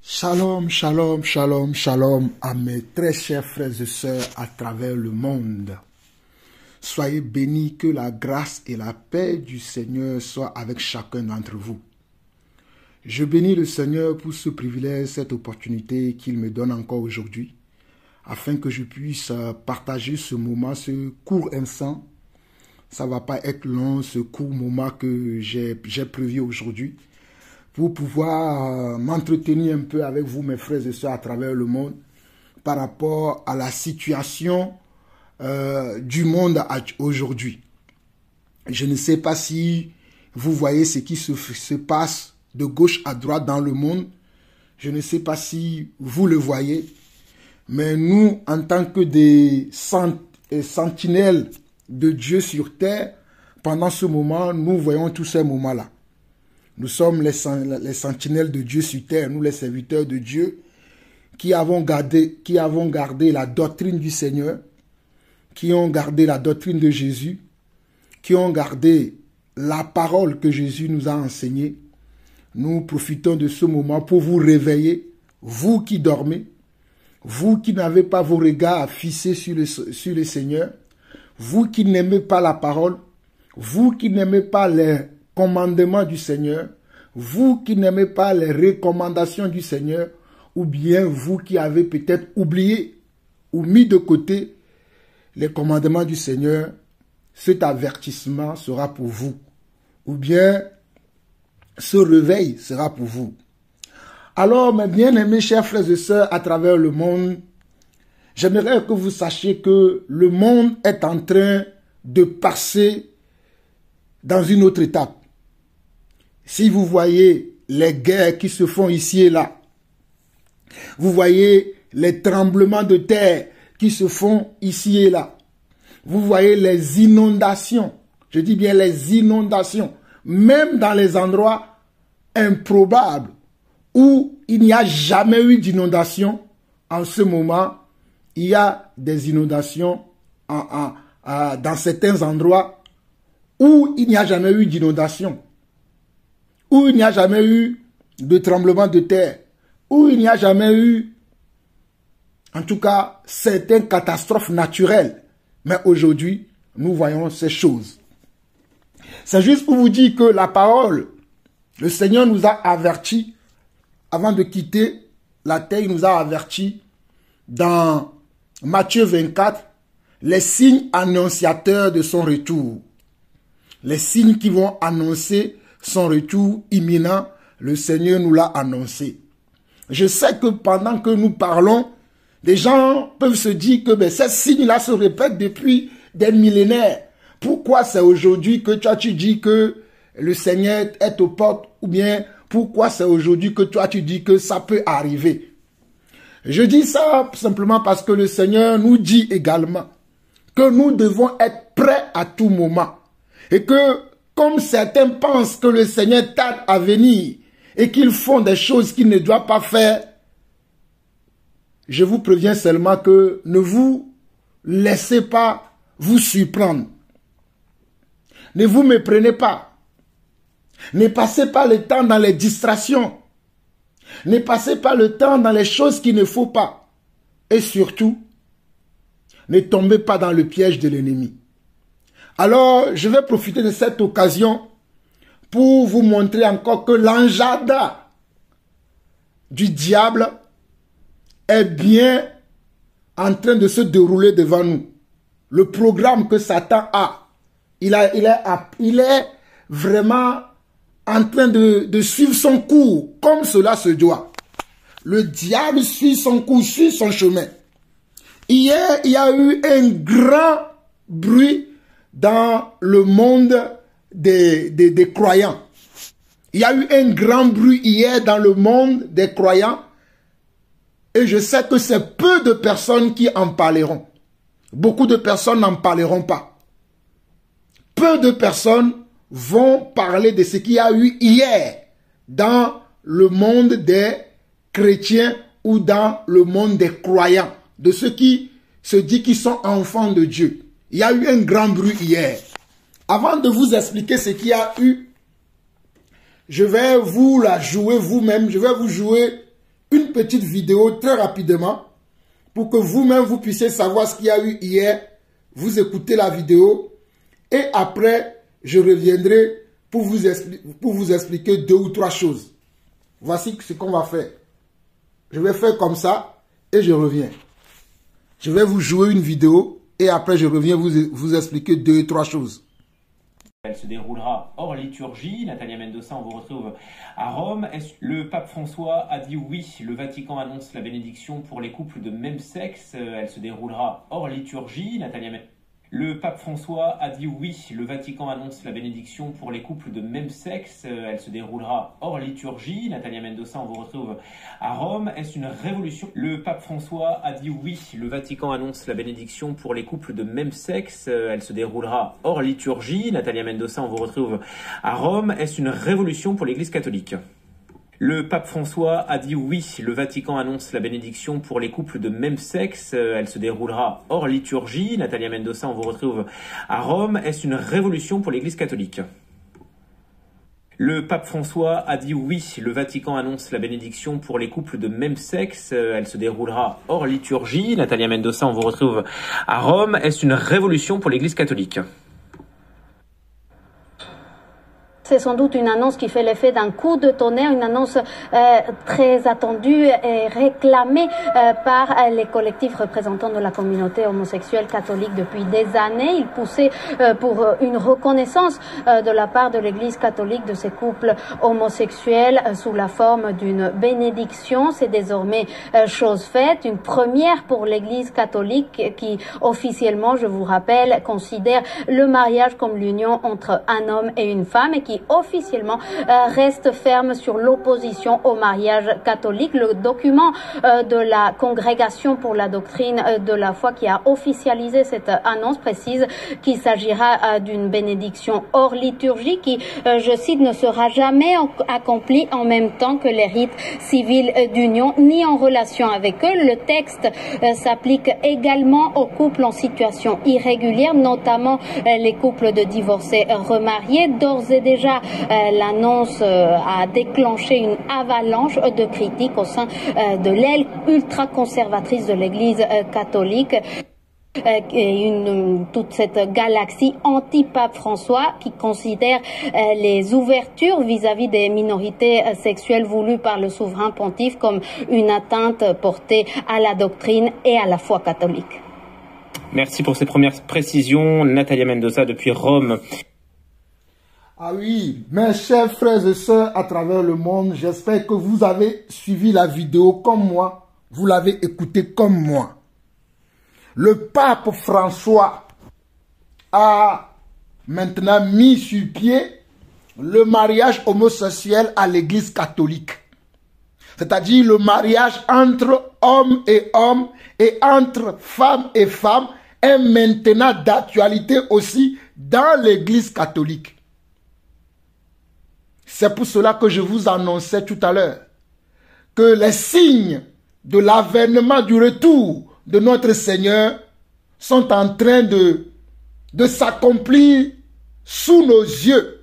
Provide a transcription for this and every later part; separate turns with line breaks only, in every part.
Shalom, shalom, shalom, shalom à mes très chers frères et sœurs à travers le monde. Soyez bénis, que la grâce et la paix du Seigneur soient avec chacun d'entre vous. Je bénis le Seigneur pour ce privilège, cette opportunité qu'il me donne encore aujourd'hui, afin que je puisse partager ce moment, ce court instant. Ça ne va pas être long, ce court moment que j'ai prévu aujourd'hui, pour pouvoir m'entretenir un peu avec vous, mes frères et sœurs, à travers le monde, par rapport à la situation du monde aujourd'hui. Je ne sais pas si vous voyez ce qui se passe de gauche à droite dans le monde. Je ne sais pas si vous le voyez. Mais nous, en tant que des sentinelles de Dieu sur terre, pendant ce moment, nous voyons tous ces moments-là. Nous sommes les sentinelles de Dieu sur terre, nous les serviteurs de Dieu, qui avons gardé la doctrine du Seigneur, qui ont gardé la doctrine de Jésus, qui ont gardé la parole que Jésus nous a enseignée. Nous profitons de ce moment pour vous réveiller, vous qui dormez, vous qui n'avez pas vos regards fixés sur le Seigneur, vous qui n'aimez pas la parole, vous qui n'aimez pas les commandements du Seigneur, vous qui n'aimez pas les recommandations du Seigneur, ou bien vous qui avez peut-être oublié ou mis de côté les commandements du Seigneur, cet avertissement sera pour vous. Ou bien ce réveil sera pour vous. Alors, mes bien-aimés chers frères et sœurs à travers le monde, j'aimerais que vous sachiez que le monde est en train de passer dans une autre étape. Si vous voyez les guerres qui se font ici et là, vous voyez les tremblements de terre qui se font ici et là, vous voyez les inondations, je dis bien les inondations, même dans les endroits improbables où il n'y a jamais eu d'inondation, en ce moment, il y a des inondations dans certains endroits où il n'y a jamais eu d'inondation, où il n'y a jamais eu de tremblement de terre, où il n'y a jamais eu, en tout cas, certaines catastrophes naturelles. Mais aujourd'hui, nous voyons ces choses. C'est juste pour vous dire que la parole, le Seigneur nous a avertis, avant de quitter la terre, il nous a avertis dans Matthieu 24, les signes annonciateurs de son retour. Les signes qui vont annoncer son retour imminent, le Seigneur nous l'a annoncé. Je sais que pendant que nous parlons, les gens peuvent se dire que ces signes-là se répètent depuis des millénaires. Pourquoi c'est aujourd'hui que toi tu dis que le Seigneur est aux portes, ou bien pourquoi c'est aujourd'hui que toi tu dis que ça peut arriver? Je dis ça simplement parce que le Seigneur nous dit également que nous devons être prêts à tout moment. Et que, comme certains pensent que le Seigneur tarde à venir et qu'ils font des choses qu'ils ne doivent pas faire, je vous préviens seulement que ne vous laissez pas vous surprendre. Ne vous méprenez pas. Ne passez pas le temps dans les distractions. Ne passez pas le temps dans les choses qu'il ne faut pas. Et surtout, ne tombez pas dans le piège de l'ennemi. Alors, je vais profiter de cette occasion pour vous montrer encore que l'enjada du diable est bien en train de se dérouler devant nous. Le programme que Satan a, il est vraiment en train de suivre son cours comme cela se doit. Le diable suit son cours, suit son chemin. Hier, il y a eu un grand bruit dans le monde des croyants. Il y a eu un grand bruit hier dans le monde des croyants. Et je sais que c'est peu de personnes qui en parleront. Beaucoup de personnes n'en parleront pas. Peu de personnes vont parler de ce qu'il y a eu hier dans le monde des chrétiens ou dans le monde des croyants, de ceux qui se disent qu'ils sont enfants de Dieu. Il y a eu un grand bruit hier. Avant de vous expliquer ce qu'il y a eu, je vais vous la jouer vous-même. Je vais vous jouer une petite vidéo très rapidement pour que vous-même vous puissiez savoir ce qu'il y a eu hier. Vous écoutez la vidéo et après, je reviendrai pour vous expliquer 2 ou 3 choses. Voici ce qu'on va faire. Je vais faire comme ça et je reviens. Je vais vous jouer une vidéo et après je reviens vous expliquer 2 ou 3 choses.
Elle se déroulera hors liturgie. Natalia Mendoza, on vous retrouve à Rome. Le pape François a dit oui. Le Vatican annonce la bénédiction pour les couples de même sexe. Elle se déroulera hors liturgie. Natalia Mendoza. Le pape François a dit oui. Le Vatican annonce la bénédiction pour les couples de même sexe. Elle se déroulera hors liturgie. Natalia Mendoza, on vous retrouve à Rome. Est-ce une révolution? Le pape François a dit oui. Le Vatican annonce la bénédiction pour les couples de même sexe. Elle se déroulera hors liturgie. Natalia Mendoza, on vous retrouve à Rome. Est-ce une révolution pour l'Église catholique? Le pape François a dit oui. Le Vatican annonce la bénédiction pour les couples de même sexe. Elle se déroulera hors liturgie. Natalia Mendoza, on vous retrouve à Rome. Est-ce une révolution pour l'Église catholique? Le pape François a dit oui. Le Vatican annonce la bénédiction pour les couples de même sexe. Elle se déroulera hors liturgie. Natalia Mendoza, on vous retrouve à Rome. Est-ce une révolution pour l'Église catholique?
C'est sans doute une annonce qui fait l'effet d'un coup de tonnerre, une annonce très attendue et réclamée par les collectifs représentants de la communauté homosexuelle catholique depuis des années. Ils poussaient pour une reconnaissance de la part de l'Église catholique de ces couples homosexuels sous la forme d'une bénédiction. C'est désormais chose faite, une première pour l'Église catholique qui officiellement, je vous rappelle, considère le mariage comme l'union entre un homme et une femme et qui officiellement reste ferme sur l'opposition au mariage catholique. Le document de la Congrégation pour la doctrine de la foi qui a officialisé cette annonce précise qu'il s'agira d'une bénédiction hors liturgie qui, je cite, ne sera jamais accomplie en même temps que les rites civils d'union ni en relation avec eux. Le texte s'applique également aux couples en situation irrégulière, notamment les couples de divorcés remariés. D'ores et déjà, l'annonce a déclenché une avalanche de critiques au sein de l'aile ultra-conservatrice de l'Église catholique. Toute cette galaxie anti-pape François qui considère les ouvertures vis-à-vis des minorités sexuelles voulues par le souverain pontife comme une atteinte portée à la doctrine et à la foi catholique.
Merci pour ces premières précisions, Natalia Mendoza depuis Rome.
Ah oui, mes chers frères et sœurs à travers le monde, j'espère que vous avez suivi la vidéo comme moi, vous l'avez écoutée comme moi. Le pape François a maintenant mis sur pied le mariage homosexuel à l'Église catholique. C'est-à-dire le mariage entre hommes et hommes et entre femmes et femmes est maintenant d'actualité aussi dans l'Église catholique. C'est pour cela que je vous annonçais tout à l'heure que les signes de l'avènement du retour de notre Seigneur sont en train de s'accomplir sous nos yeux.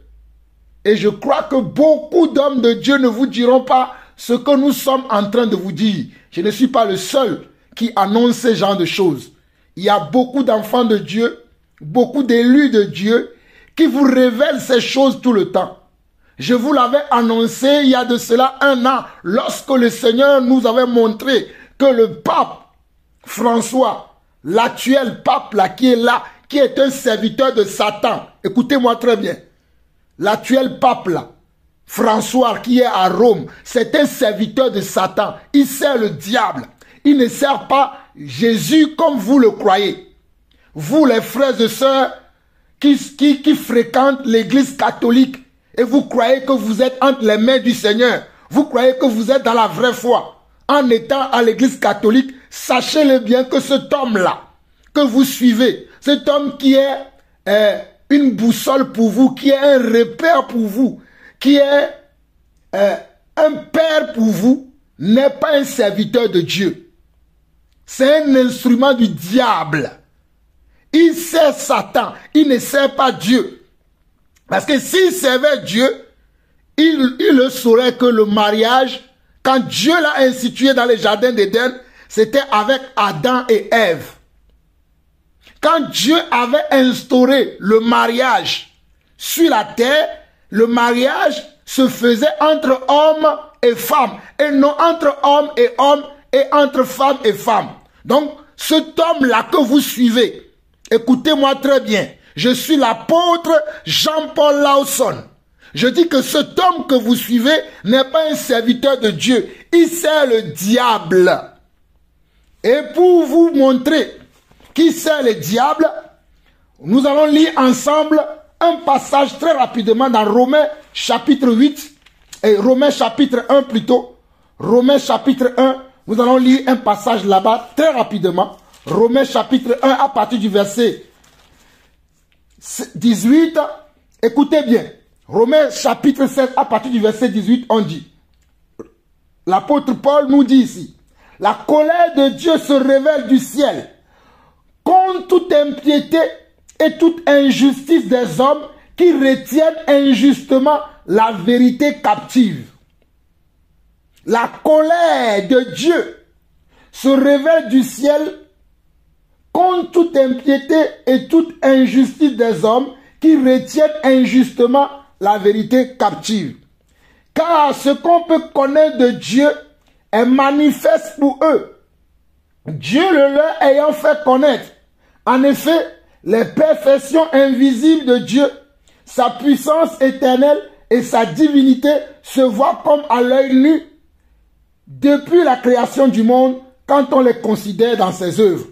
Et je crois que beaucoup d'hommes de Dieu ne vous diront pas ce que nous sommes en train de vous dire. Je ne suis pas le seul qui annonce ce genre de choses. Il y a beaucoup d'enfants de Dieu, beaucoup d'élus de Dieu qui vous révèlent ces choses tout le temps. Je vous l'avais annoncé il y a de cela 1 an, lorsque le Seigneur nous avait montré que le pape François, l'actuel pape là qui est là, qui est un serviteur de Satan, écoutez-moi très bien, l'actuel pape là, François qui est à Rome, c'est un serviteur de Satan, il sert le diable, il ne sert pas Jésus comme vous le croyez. Vous les frères et sœurs qui fréquentent l'église catholique, et vous croyez que vous êtes entre les mains du Seigneur. Vous croyez que vous êtes dans la vraie foi. En étant à l'église catholique, sachez-le bien que cet homme-là, que vous suivez, cet homme qui est une boussole pour vous, qui est un repère pour vous, qui est un père pour vous, n'est pas un serviteur de Dieu. C'est un instrument du diable. Il sert Satan, il ne sert pas Dieu. Parce que s'il servait Dieu, il le saurait que le mariage quand Dieu l'a institué dans le jardin d'Éden, c'était avec Adam et Ève. Quand Dieu avait instauré le mariage sur la terre, le mariage se faisait entre hommes et femmes, et non entre hommes et entre femmes et femmes. Donc, cet homme-là que vous suivez, écoutez-moi très bien, je suis l'apôtre Jean-Paul Lawson. Je dis que cet homme que vous suivez n'est pas un serviteur de Dieu, il sert le diable. Et pour vous montrer qui sert le diable, nous allons lire ensemble un passage très rapidement dans Romains chapitre 8, et Romains chapitre 1 plutôt. Romains chapitre 1, nous allons lire un passage là-bas très rapidement. Romains chapitre 1 à partir du verset 18. Écoutez bien. Romains chapitre 7 à partir du verset 18, on dit. L'apôtre Paul nous dit ici. La colère de Dieu se révèle du ciel contre toute impiété et toute injustice des hommes qui retiennent injustement la vérité captive. La colère de Dieu se révèle du ciel contre toute impiété et toute injustice des hommes qui retiennent injustement la vérité captive. Car ce qu'on peut connaître de Dieu est manifeste pour eux, Dieu le leur ayant fait connaître. En effet, les perfections invisibles de Dieu, sa puissance éternelle et sa divinité se voient comme à l'œil nu depuis la création du monde quand on les considère dans ses œuvres.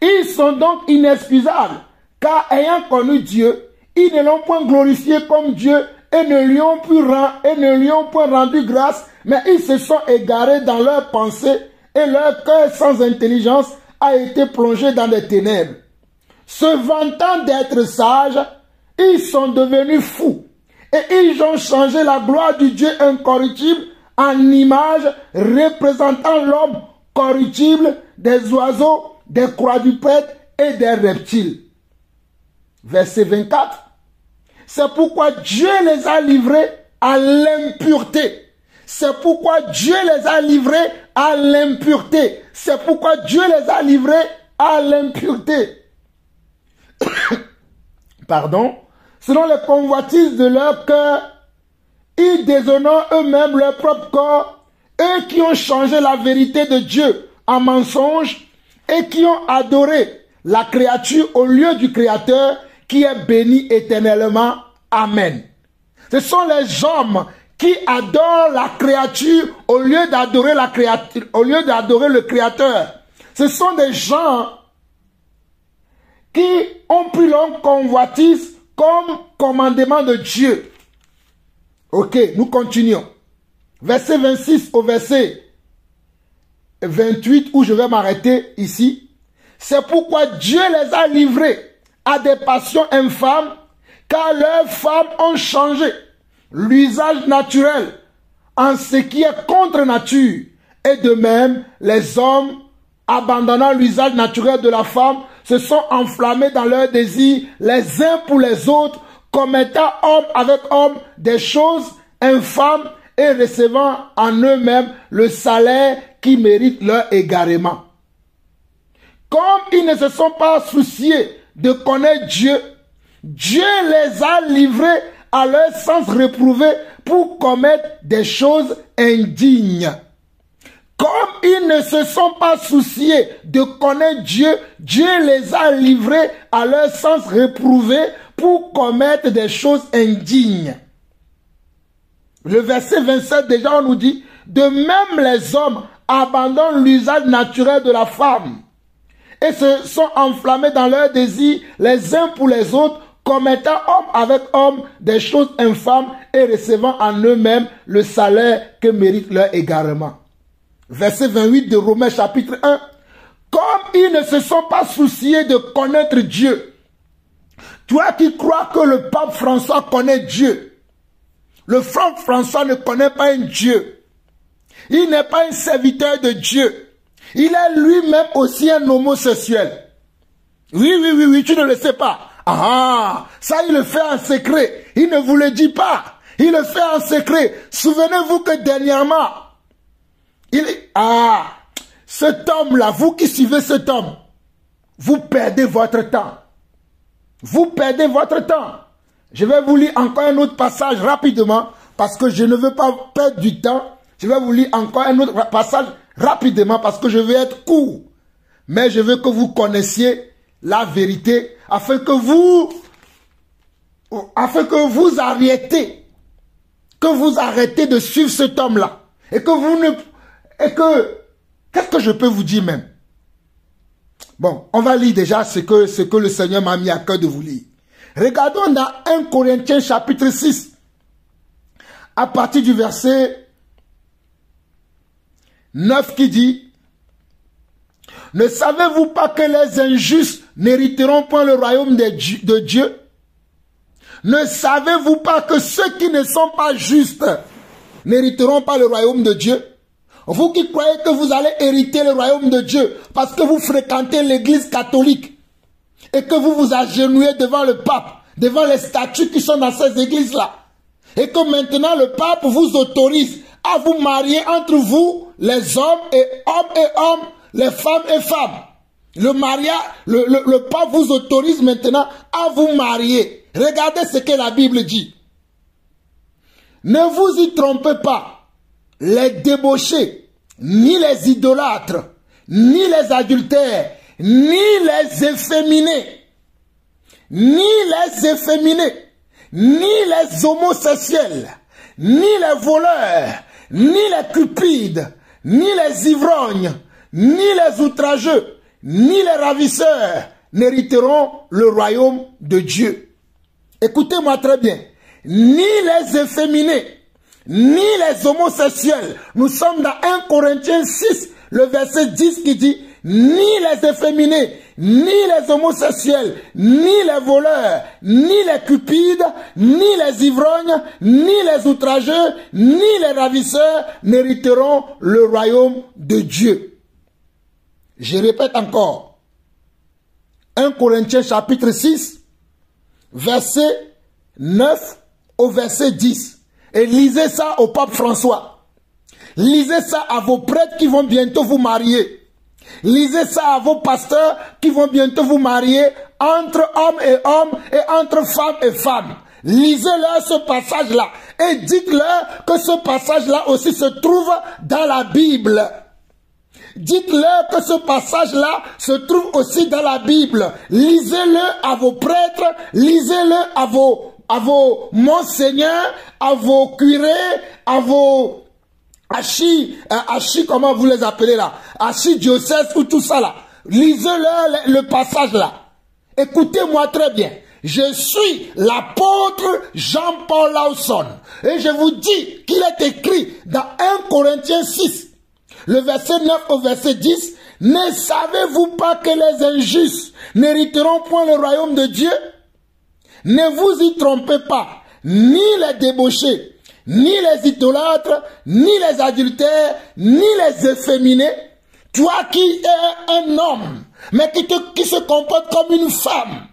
Ils sont donc inexcusables, car ayant connu Dieu, ils ne l'ont point glorifié comme Dieu et ne lui ont point rendu grâce, mais ils se sont égarés dans leurs pensées et leur cœur sans intelligence a été plongé dans les ténèbres. Se vantant d'être sages, ils sont devenus fous et ils ont changé la gloire du Dieu incorruptible en image représentant l'homme corruptible, des oiseaux, des quadrupèdes et des reptiles. Verset 24. C'est pourquoi Dieu les a livrés à l'impureté. C'est pourquoi Dieu les a livrés à l'impureté. C'est pourquoi Dieu les a livrés à l'impureté. Pardon. Selon les convoitises de leur cœur, ils déshonorent eux-mêmes leur propre corps, eux qui ont changé la vérité de Dieu en mensonge et qui ont adoré la créature au lieu du Créateur qui est béni éternellement. Amen. Ce sont les hommes qui adorent la créature au lieu d'adorer la créature, au lieu d'adorer le Créateur. Ce sont des gens qui ont pris leur convoitise comme commandement de Dieu. Ok, nous continuons. Verset 26 au verset 28, où je vais m'arrêter ici. C'est pourquoi Dieu les a livrés à des passions infâmes, car leurs femmes ont changé l'usage naturel en ce qui est contre nature. Et de même, les hommes, abandonnant l'usage naturel de la femme, se sont enflammés dans leurs désirs les uns pour les autres, commettant homme avec homme des choses infâmes et recevant en eux-mêmes le salaire qui mérite leur égarement. Comme ils ne se sont pas souciés de connaître Dieu, Dieu les a livrés à leur sens réprouvé pour commettre des choses indignes. Comme ils ne se sont pas souciés de connaître Dieu, Dieu les a livrés à leur sens réprouvé pour commettre des choses indignes. Le verset 27 déjà on nous dit, de même les hommes abandonnent l'usage naturel de la femme et se sont enflammés dans leurs désirs les uns pour les autres, commettant homme avec homme des choses infâmes et recevant en eux-mêmes le salaire que mérite leur égarement. Verset 28 de Romains chapitre 1. Comme ils ne se sont pas souciés de connaître Dieu. Toi qui crois que le pape François connaît Dieu. Le pape François ne connaît pas un Dieu. Il n'est pas un serviteur de Dieu. Il est lui-même aussi un homosexuel. Oui, tu ne le sais pas. Ah, ça il le fait en secret. Il ne vous le dit pas. Il le fait en secret. Souvenez-vous que dernièrement, cet homme-là, vous qui suivez cet homme, vous perdez votre temps. Vous perdez votre temps. Je vais vous lire encore un autre passage rapidement, parce que je ne veux pas perdre du temps. Je vais vous lire encore un autre passage rapidement, parce que je vais être court. Mais je veux que vous connaissiez la vérité, afin que vous arrêtez, de suivre cet homme-là. Et que vous ne... Qu'est-ce que je peux vous dire même? Bon, on va lire déjà ce que le Seigneur m'a mis à cœur de vous lire. Regardons dans 1 Corinthiens chapitre 6, à partir du verset 9 qui dit: ne savez-vous pas que les injustes n'hériteront point le royaume de Dieu? Ne savez-vous pas que ceux qui ne sont pas justes n'hériteront pas le royaume de Dieu? Vous qui croyez que vous allez hériter le royaume de Dieu parce que vous fréquentez l'église catholique et que vous vous agenouillez devant le pape, devant les statues qui sont dans ces églises-là, et que maintenant le pape vous autorise à vous marier entre vous, les hommes et hommes, les femmes et femmes. Le pape vous autorise maintenant à vous marier. Regardez ce que la Bible dit. Ne vous y trompez pas. Les débauchés, ni les idolâtres, ni les adultères, ni les efféminés, ni les homosexuels, ni les voleurs, ni les cupides, ni les ivrognes, ni les outrageux, ni les ravisseurs n'hériteront le royaume de Dieu. Écoutez-moi très bien. Ni les efféminés, ni les homosexuels. Nous sommes dans 1 Corinthiens 6, le verset 10 qui dit: ni les efféminés, ni les homosexuels, ni les voleurs, ni les cupides, ni les ivrognes, ni les outrageux, ni les ravisseurs n'hériteront le royaume de Dieu. Je répète encore. 1 Corinthiens chapitre 6, verset 9 au verset 10. Et lisez ça au pape François. Lisez ça à vos prêtres qui vont bientôt vous marier. Lisez ça à vos pasteurs qui vont bientôt vous marier entre hommes et entre femmes et femmes. Lisez-leur ce passage-là et dites-leur que ce passage-là aussi se trouve dans la Bible. Dites-leur que ce passage-là se trouve aussi dans la Bible. Lisez-le à vos prêtres, lisez-le à vos monseigneurs, à vos curés, à vos comment vous les appelez là, archidiocèses ou tout ça là. Lisez-leur le passage là. Écoutez-moi très bien. Je suis l'apôtre Jean-Paul Lawson et je vous dis qu'il est écrit dans 1 Corinthiens 6, le verset 9 au verset 10, ne savez-vous pas que les injustes n'hériteront point le royaume de Dieu? Ne vous y trompez pas, ni les débauchés, ni les idolâtres, ni les adultères, ni les efféminés. Toi qui es un homme, mais qui se comporte comme une femme.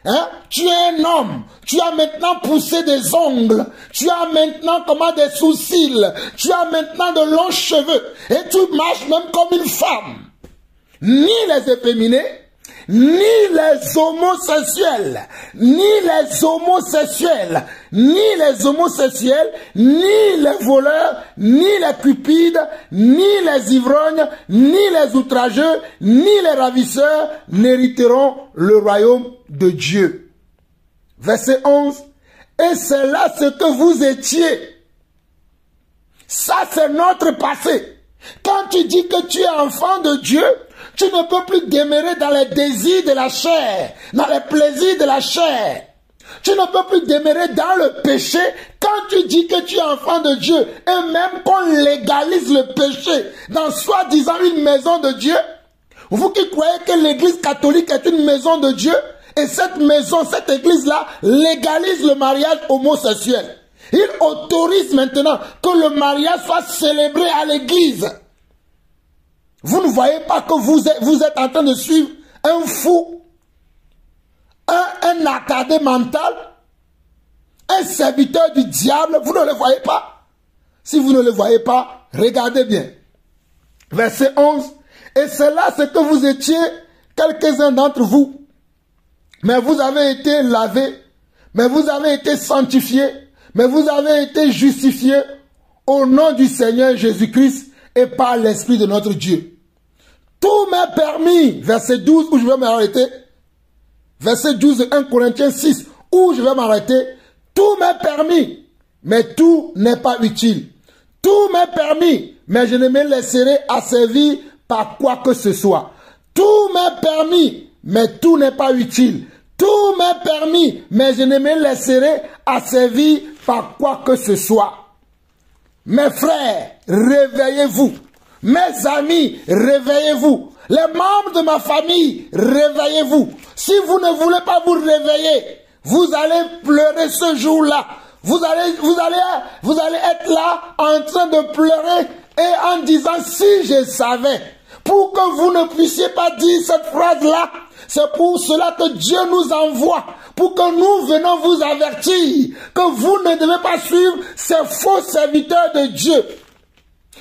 Hein? Tu es un homme, tu as maintenant poussé des ongles, tu as maintenant des sourcils, tu as maintenant de longs cheveux, et tu marches même comme une femme. Ni les efféminés, ni les homosexuels, ni les homosexuels, ni les homosexuels, ni les voleurs, ni les cupides, ni les ivrognes, ni les outrageux, ni les ravisseurs n'hériteront le royaume de Dieu. Verset 11. Et c'est là ce que vous étiez. Ça, c'est notre passé. Quand tu dis que tu es enfant de Dieu, tu ne peux plus demeurer dans les désirs de la chair, dans les plaisirs de la chair. Tu ne peux plus demeurer dans le péché quand tu dis que tu es enfant de Dieu. Et même qu'on légalise le péché dans soi-disant une maison de Dieu. Vous qui croyez que l'église catholique est une maison de Dieu, et cette maison, cette église-là, légalise le mariage homosexuel. Il autorise maintenant que le mariage soit célébré à l'église. Vous ne voyez pas que vous êtes en train de suivre un fou, un attardé mental, un serviteur du diable, vous ne le voyez pas. Si vous ne le voyez pas, regardez bien. Verset 11. Et c'est là ce que vous étiez, quelques-uns d'entre vous. Mais vous avez été lavés, mais vous avez été sanctifiés, mais vous avez été justifiés au nom du Seigneur Jésus-Christ et par l'Esprit de notre Dieu. Tout m'est permis, verset 12, où je vais m'arrêter. Verset 12 de 1 Corinthiens 6, où je vais m'arrêter. Tout m'est permis, mais tout n'est pas utile. Tout m'est permis, mais je ne me laisserai asservir par quoi que ce soit. Tout m'est permis, mais tout n'est pas utile. Tout m'est permis, mais je ne me laisserai asservir par quoi que ce soit. Mes frères, réveillez-vous. Mes amis, réveillez-vous. Les membres de ma famille, réveillez-vous. Si vous ne voulez pas vous réveiller, vous allez pleurer ce jour-là. Vous allez être là en train de pleurer et en disant si je savais. Pour que vous ne puissiez pas dire cette phrase-là, c'est pour cela que Dieu nous envoie, pour que nous venons vous avertir que vous ne devez pas suivre ces faux serviteurs de Dieu.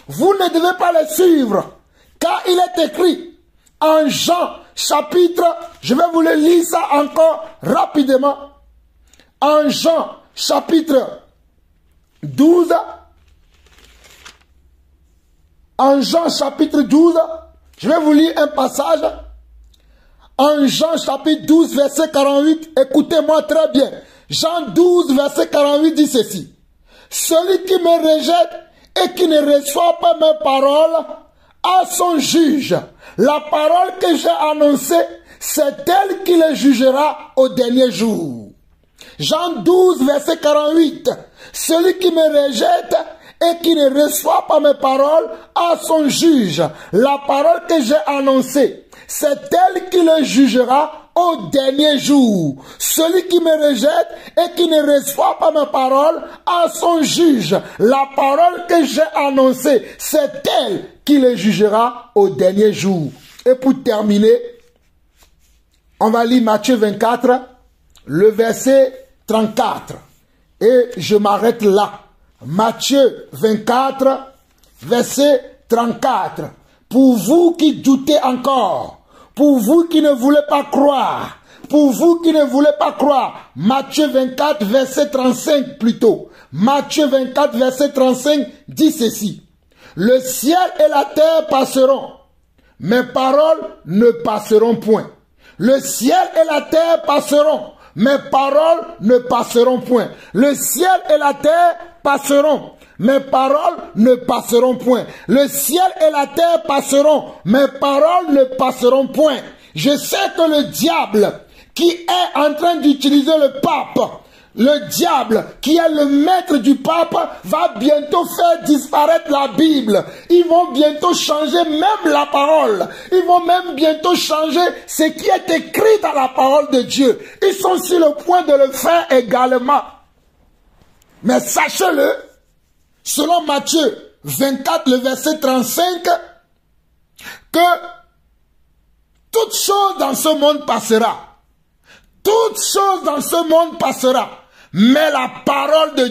Vous ne devez pas les suivre, car il est écrit en Jean chapitre, je vais vous le lire ça encore rapidement, en Jean chapitre 12, en Jean chapitre 12, je vais vous lire un passage. En Jean chapitre 12, verset 48, écoutez-moi très bien. Jean 12, verset 48 dit ceci. Celui qui me rejette et qui ne reçoit pas mes paroles a son juge. La parole que j'ai annoncée, c'est elle qui le jugera au dernier jour. Jean 12, verset 48. Celui qui me rejette et qui ne reçoit pas mes paroles a son juge. La parole que j'ai annoncée, c'est elle qui le jugera au dernier jour. Celui qui me rejette et qui ne reçoit pas mes paroles a son juge. La parole que j'ai annoncée, c'est elle qui le jugera au dernier jour. Et pour terminer, on va lire Matthieu 24, le verset 34. Et je m'arrête là. Matthieu 24, verset 34. Pour vous qui doutez encore, pour vous qui ne voulez pas croire, pour vous qui ne voulez pas croire, Matthieu 24, verset 35 plutôt. Matthieu 24, verset 35 dit ceci. Le ciel et la terre passeront, mes paroles ne passeront point. Le ciel et la terre passeront, mes paroles ne passeront point. Le ciel et la terre passeront, mes paroles ne passeront point. Le ciel et la terre passeront, mes paroles ne passeront point. Je sais que le diable qui est en train d'utiliser le pape, le diable qui est le maître du pape, va bientôt faire disparaître la Bible. Ils vont bientôt changer même la parole. Ils vont même bientôt changer ce qui est écrit dans la parole de Dieu. Ils sont sur le point de le faire également. Mais sachez-le, selon Matthieu 24, le verset 35, que toute chose dans ce monde passera. Toute chose dans ce monde passera. Mais la parole de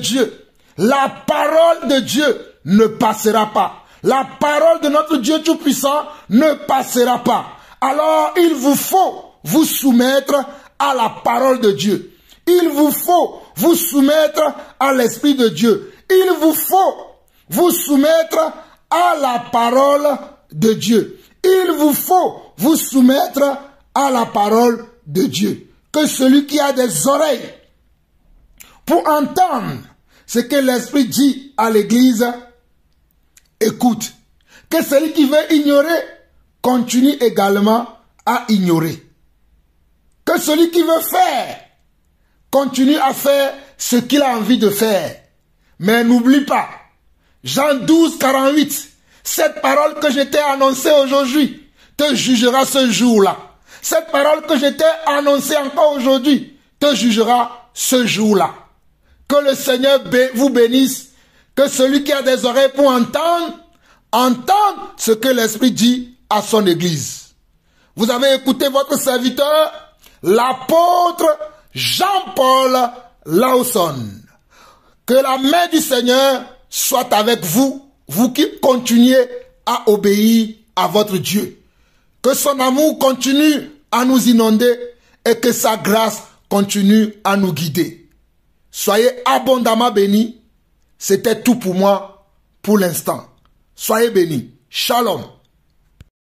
Dieu ne passera pas. La parole de notre Dieu Tout-Puissant ne passera pas. Alors, il vous faut vous soumettre à la parole de Dieu. Il vous faut vous soumettre à l'Esprit de Dieu. Il vous faut vous soumettre à la parole de Dieu. Il vous faut vous soumettre à la parole de Dieu. Que celui qui a des oreilles pour entendre ce que l'Esprit dit à l'Église, écoute. Que celui qui veut ignorer continue également à ignorer. Que celui qui veut faire continue à faire ce qu'il a envie de faire. Mais n'oublie pas, Jean 12, 48, cette parole que je t'ai annoncée aujourd'hui te jugera ce jour-là. Cette parole que je t'ai annoncée encore aujourd'hui te jugera ce jour-là. Que le Seigneur vous bénisse. Que celui qui a des oreilles pour entendre, entende ce que l'Esprit dit à son Église. Vous avez écouté votre serviteur, l'apôtre Jean-Paul Lawson. Que la main du Seigneur soit avec vous, vous qui continuez à obéir à votre Dieu. Que son amour continue à nous inonder et que sa grâce continue à nous guider. Soyez abondamment bénis. C'était tout pour moi pour l'instant. Soyez bénis. Shalom.